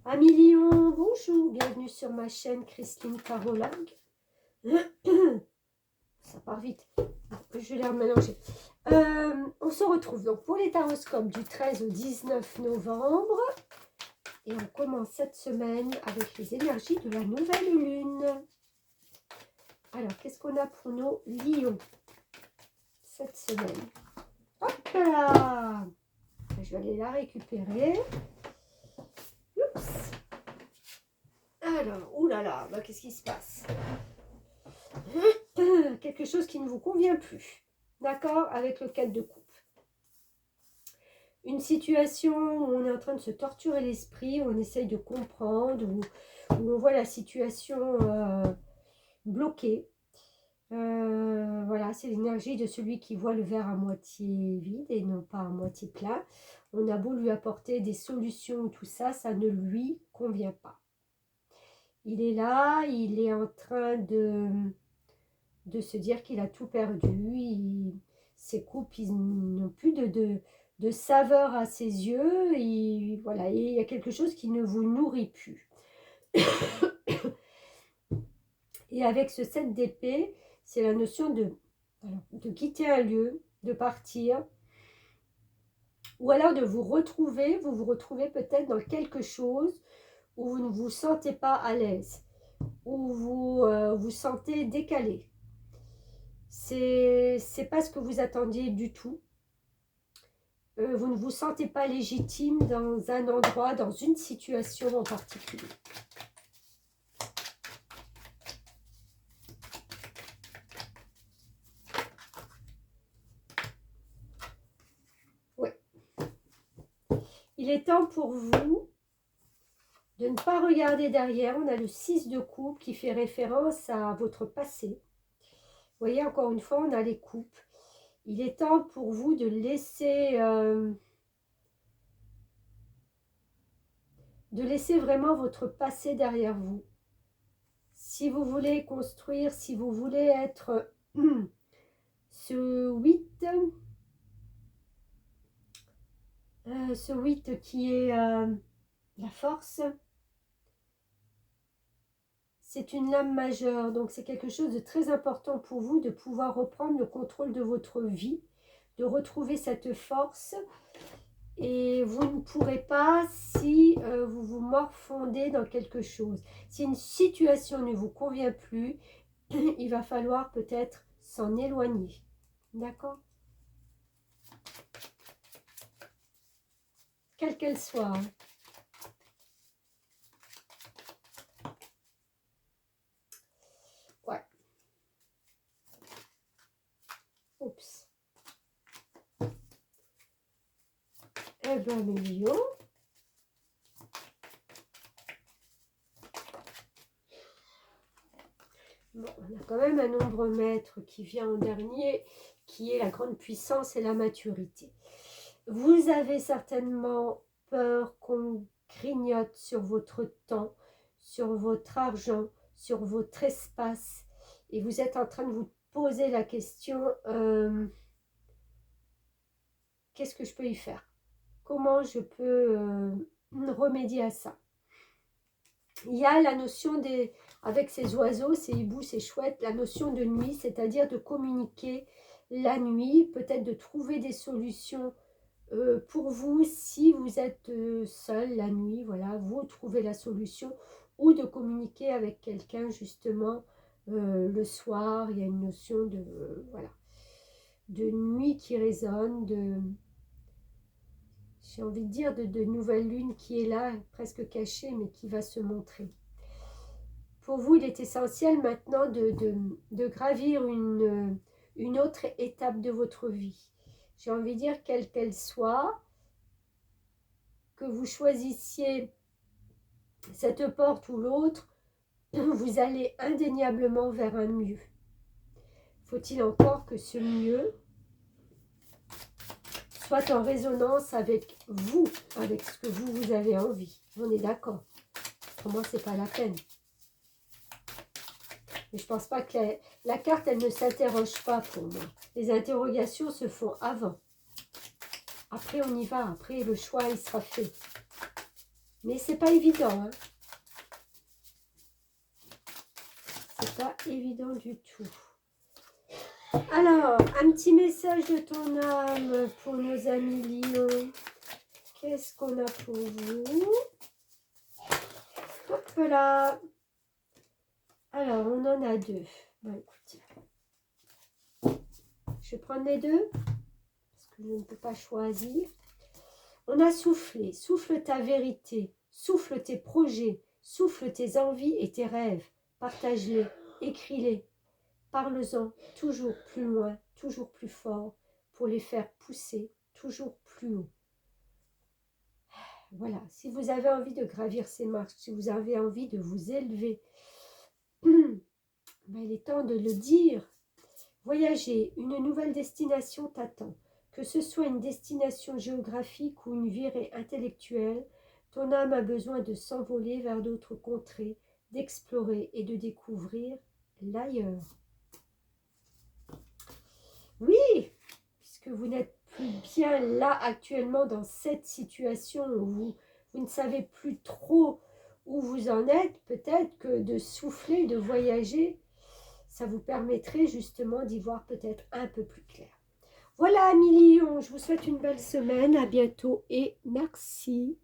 Amis Lion, bonjour, bienvenue sur ma chaîne Christine Carologue. Ça part vite, je vais les remélanger. On se retrouve donc pour les taroscopes du 13 au 19 novembre. Et on commence cette semaine avec les énergies de la nouvelle lune. Alors, qu'est-ce qu'on a pour nos lions cette semaine? Hop là! Je vais aller la récupérer. Oups! Alors, oulala, bah, qu'est-ce qui se passe? Quelque chose qui ne vous convient plus. D'accord? Avec le 4 de coupe. Une situation où on est en train de se torturer l'esprit, où on essaye de comprendre, où on voit la situation bloquée. Voilà, c'est l'énergie de celui qui voit le verre à moitié vide et non pas à moitié plein. On a beau lui apporter des solutions, tout ça, ça ne lui convient pas. Il est là, il est en train de se dire qu'il a tout perdu. Ses coupes, ils n'ont plus de saveur à ses yeux. Voilà, et il y a quelque chose qui ne vous nourrit plus. Et avec ce 7 d'épée, c'est la notion de quitter un lieu, de partir, ou alors de vous retrouver. Vous vous retrouvez peut-être dans quelque chose où vous ne vous sentez pas à l'aise, où vous vous sentez décalé. C'est pas ce que vous attendiez du tout. Vous ne vous sentez pas légitime dans un endroit, dans une situation en particulier. Ouais. Il est temps pour vous de ne pas regarder derrière. On a le 6 de coupe qui fait référence à votre passé. Vous voyez, encore une fois, on a les coupes. Il est temps pour vous de laisser vraiment votre passé derrière vous. Si vous voulez construire, si vous voulez être ce 8, qui est la force, c'est une lame majeure, donc c'est quelque chose de très important pour vous de pouvoir reprendre le contrôle de votre vie, de retrouver cette force. Et vous ne pourrez pas si vous vous morfondez dans quelque chose. Si une situation ne vous convient plus, il va falloir peut-être s'en éloigner. D'accord? Quelle qu'elle soit. Hein. Ouais. Oups. Eh bien, mes lions. Bon, on a quand même un nombre maître qui vient en dernier, qui est la grande puissance et la maturité. Vous avez certainement peur qu'on grignote sur votre temps, sur votre argent, sur votre espace. Et vous êtes en train de vous poser la question, qu'est-ce que je peux y faire? Comment je peux remédier à ça? Il y a la notion avec ces oiseaux, ces hiboux, ces chouettes, la notion de nuit, c'est-à-dire de communiquer la nuit, peut-être de trouver des solutions pour vous si vous êtes seul la nuit, voilà, vous trouvez la solution, ou de communiquer avec quelqu'un justement le soir. Il y a une notion de voilà, de nuit qui résonne, j'ai envie de dire de nouvelle lune qui est là, presque cachée, mais qui va se montrer. Pour vous, il est essentiel maintenant de gravir une autre étape de votre vie. J'ai envie de dire, quelle qu'elle soit, que vous choisissiez cette porte ou l'autre, vous allez indéniablement vers un mieux. Faut-il encore que ce mieux soit en résonance avec vous, avec ce que vous avez envie. On est d'accord. Pour moi, c'est pas la peine. Mais je pense pas que la carte, elle ne s'interroge pas pour moi. Les interrogations se font avant. Après, on y va. Après, le choix, il sera fait. Mais c'est pas évident, hein. C'est pas évident du tout. Alors, un petit message de ton âme pour nos amis Lion. Qu'est-ce qu'on a pour vous? Hop là. Alors, on en a deux. Bon, écoutez. Je vais prendre les deux, parce que je ne peux pas choisir. On a soufflé. Souffle ta vérité. Souffle tes projets. Souffle tes envies et tes rêves. Partage-les. Écris-les. Parle-en toujours plus loin, toujours plus fort, pour les faire pousser toujours plus haut. Voilà, si vous avez envie de gravir ces marches, si vous avez envie de vous élever, ben, il est temps de le dire. Voyager, une nouvelle destination t'attend. Que ce soit une destination géographique ou une virée intellectuelle, ton âme a besoin de s'envoler vers d'autres contrées, d'explorer et de découvrir l'ailleurs. Oui, puisque vous n'êtes plus bien là actuellement dans cette situation où vous ne savez plus trop où vous en êtes, peut-être que de souffler, de voyager, ça vous permettrait justement d'y voir peut-être un peu plus clair. Voilà, amis Lions, je vous souhaite une belle semaine, à bientôt et merci.